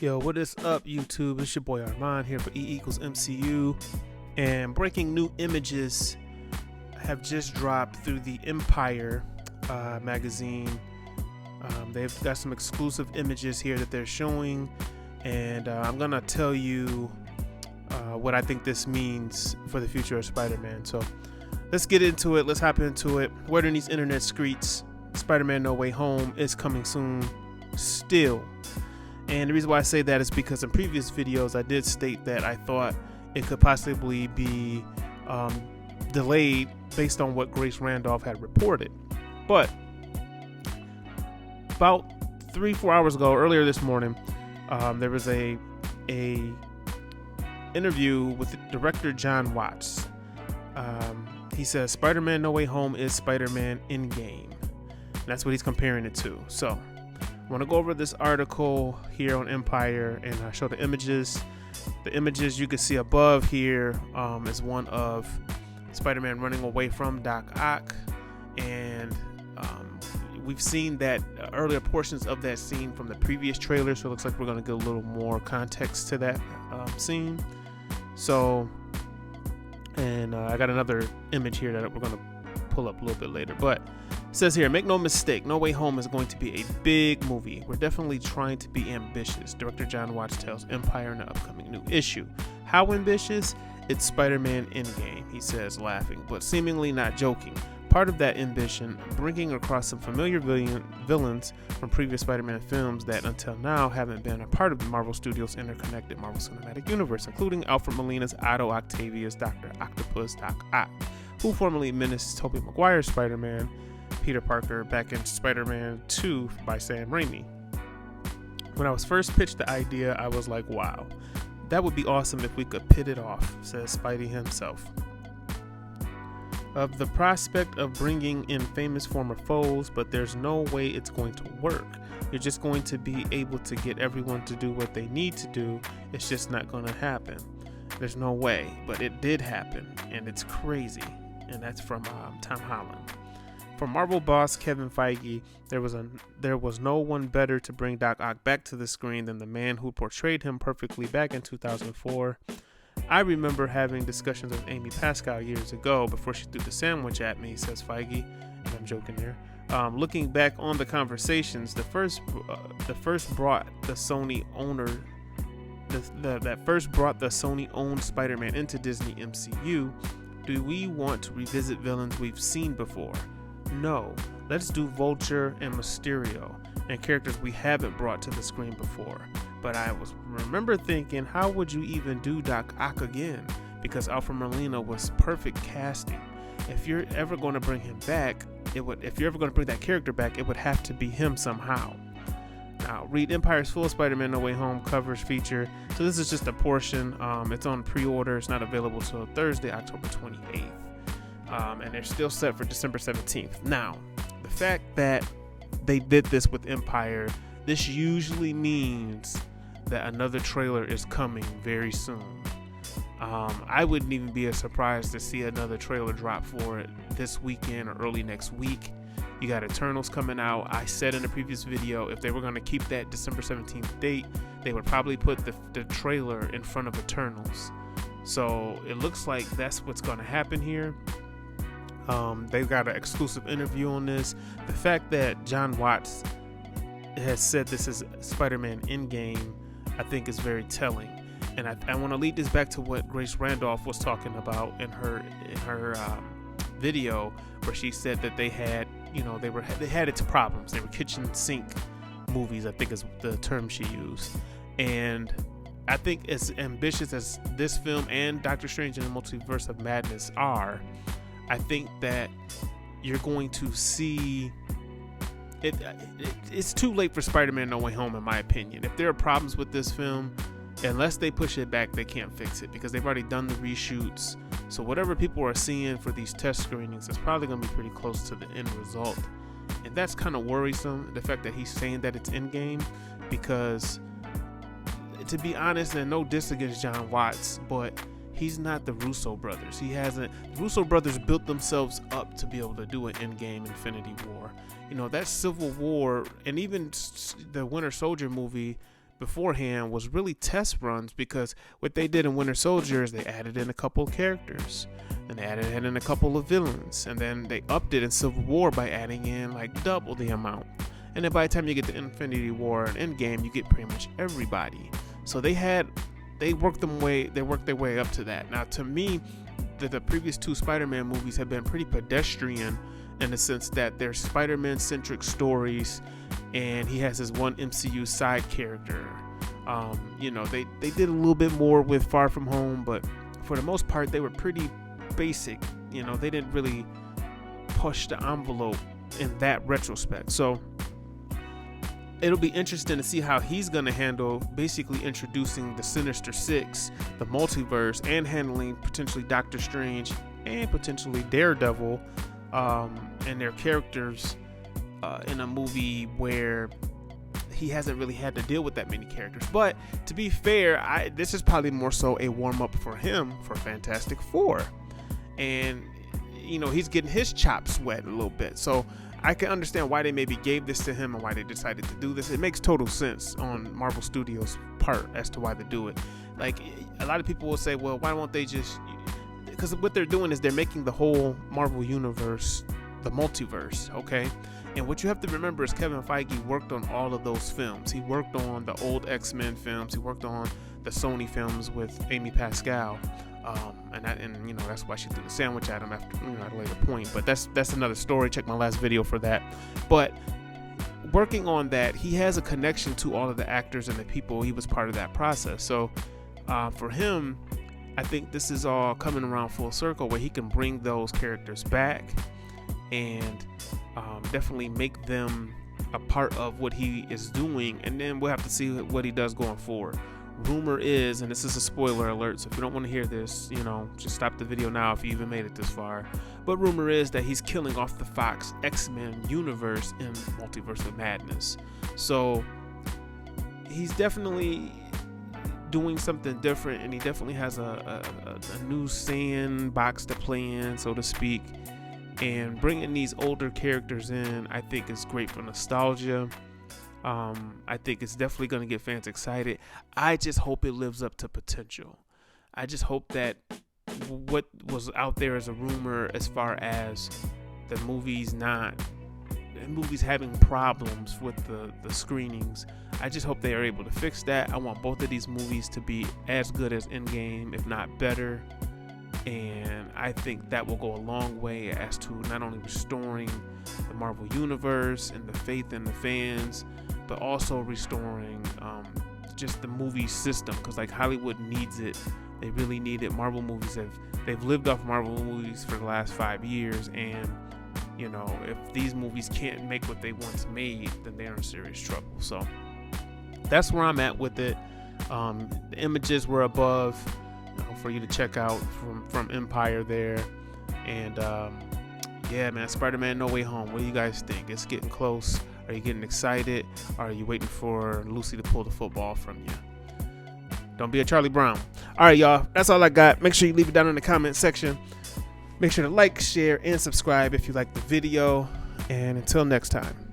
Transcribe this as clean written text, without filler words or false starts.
Yo, what is up, YouTube? It's your boy Armand here for E equals MCU. And breaking new images have just dropped through the Empire magazine. They've got some exclusive images here that they're showing. And I'm going to tell you what I think this means for the future of Spider-Man. So let's get into it. Let's hop into it. Word in these internet streets, Spider-Man No Way Home is coming soon still. And the reason why I say that is because in previous videos I did state that I thought it could possibly be delayed based on what Grace Randolph had reported. But about 3-4 hours ago, earlier this morning, there was a interview with director Jon Watts. He says Spider-Man No Way Home is Spider-Man Endgame. And that's what he's comparing it to. So I want to go over this article here on Empire and show the images. The images you can see above here is one of Spider-Man running away from Doc Ock, and we've seen that earlier portions of that scene from the previous trailer, so it looks like we're going to get a little more context to that scene. So, and I got another image here that we're going to pull up a little bit later, but it says here, make no mistake, No Way Home is going to be a big movie. We're definitely trying to be ambitious, director Jon Watts tells Empire in the upcoming new issue. How ambitious? It's Spider-Man Endgame, he says, laughing, but seemingly not joking. Part of that ambition, bringing across some familiar villains from previous Spider-Man films that until now haven't been a part of the Marvel Studios' interconnected Marvel Cinematic Universe, including Alfred Molina's Otto Octavius, Dr. Octopus, Doc Ock, who formerly menaced Tobey Maguire's Spider-Man, Peter Parker, back in Spider-Man 2 by Sam Raimi. When I was first pitched the idea, I was like, wow, that would be awesome if we could pit it off, says Spidey himself. Of the prospect of bringing in famous former foes, but there's no way it's going to work. You're just going to be able to get everyone to do what they need to do. It's just not going to happen. There's no way, but it did happen, and it's crazy. And that's from Tom Holland. For Marvel boss Kevin Feige, there was no one better to bring Doc Ock back to the screen than the man who portrayed him perfectly back in 2004. I remember having discussions with Amy Pascal years ago before she threw the sandwich at me, says Feige, and I'm joking there. Looking back on the conversations, that first brought the Sony owned Spider-Man into Disney MCU. Do we want to revisit villains we've seen before? No, let's do Vulture and Mysterio and characters we haven't brought to the screen before. But I remember thinking, how would you even do Doc Ock again? Because Alfred Molina was perfect casting. If you're ever going to bring him back, if you're ever going to bring that character back, it would have to be him somehow. Now, read Empire's full Spider-Man No Way Home covers feature. So this is just a portion. It's on pre-order. It's not available till Thursday, October 28th. And they're still set for December 17th. Now, the fact that they did this with Empire, this usually means that another trailer is coming very soon. I wouldn't even be surprised to see another trailer drop for it this weekend or early next week. You got Eternals coming out. I said in a previous video, if they were going to keep that December 17th date, they would probably put the trailer in front of Eternals. So it looks like that's what's going to happen here. They've got an exclusive interview on this. The fact that Jon Watts has said this is Spider-Man Endgame, I think is very telling. And I want to lead this back to what Grace Randolph was talking about in her video, where she said that they had its problems. They were kitchen sink movies, I think is the term she used. And I think as ambitious as this film and Doctor Strange in the Multiverse of Madness are, I think that you're going to see it. It's too late for Spider-Man No Way Home, in my opinion. If there are problems with this film, unless they push it back, they can't fix it because they've already done the reshoots. So whatever people are seeing for these test screenings is probably going to be pretty close to the end result. And that's kind of worrisome, the fact that he's saying that it's Endgame, because to be honest, and no diss against Jon Watts, but he's not the Russo brothers. The Russo brothers built themselves up to be able to do an Endgame Infinity War. That Civil War and even the Winter Soldier movie beforehand was really test runs, because what they did in Winter Soldier is they added in a couple of characters, and they added in a couple of villains, and then they upped it in Civil War by adding in like double the amount. And then by the time you get to Infinity War and Endgame, you get pretty much everybody. So they worked their way up to that. Now, to me, the previous two Spider-Man movies have been pretty pedestrian, in the sense that they're Spider-Man centric stories, and he has his one MCU side character. They did a little bit more with Far From Home, but for the most part, they were pretty basic. They didn't really push the envelope in that retrospect. So it'll be interesting to see how he's going to handle basically introducing the Sinister Six, the multiverse, and handling potentially Doctor Strange and potentially Daredevil and their characters in a movie where he hasn't really had to deal with that many characters. But to be fair, this is probably more so a warm-up for him for Fantastic Four. And, he's getting his chops wet a little bit. So I can understand why they maybe gave this to him and why they decided to do this. It makes total sense on Marvel Studios' part as to why they do it. Like, a lot of people will say, well, why won't they just... Because what they're doing is they're making the whole Marvel universe the multiverse, okay? And what you have to remember is Kevin Feige worked on all of those films. He worked on the old X-Men films. He worked on the Sony films with Amy Pascal. And that's why she threw the sandwich at him after, at a later point. But that's another story. Check my last video for that. But working on that, he has a connection to all of the actors and the people. He was part of that process. So for him, I think this is all coming around full circle, where he can bring those characters back and definitely make them a part of what he is doing. And then we'll have to see what he does going forward. Rumor is, and this is a spoiler alert, so if you don't want to hear this, just stop the video now if you even made it this far. But rumor is that he's killing off the Fox X-Men universe in Multiverse of Madness. So he's definitely doing something different, and he definitely has a new sandbox to play in, so to speak. And bringing these older characters in, I think, is great for nostalgia. I think it's definitely going to get fans excited. I just hope it lives up to potential. I just hope that what was out there as a rumor, as far as the movies having problems with the screenings, I just hope they are able to fix that. I want both of these movies to be as good as Endgame, if not better. And I think that will go a long way as to not only restoring the Marvel Universe and the faith in the fans, but also restoring just the movie system, because like Hollywood needs it. They really need it. Marvel movies they've lived off Marvel movies for the last 5 years, and if these movies can't make what they once made, then they're in serious trouble. So that's where I'm at with it. The images were above for you to check out from Empire there. And yeah, man, Spider-Man No Way Home, what do you guys think? It's getting close. Are you getting excited? Or are you waiting for Lucy to pull the football from you? Don't be a Charlie Brown. All right, y'all, that's all I got. Make sure you leave it down in the comment section. Make sure to like, share, and subscribe if you like the video. And until next time.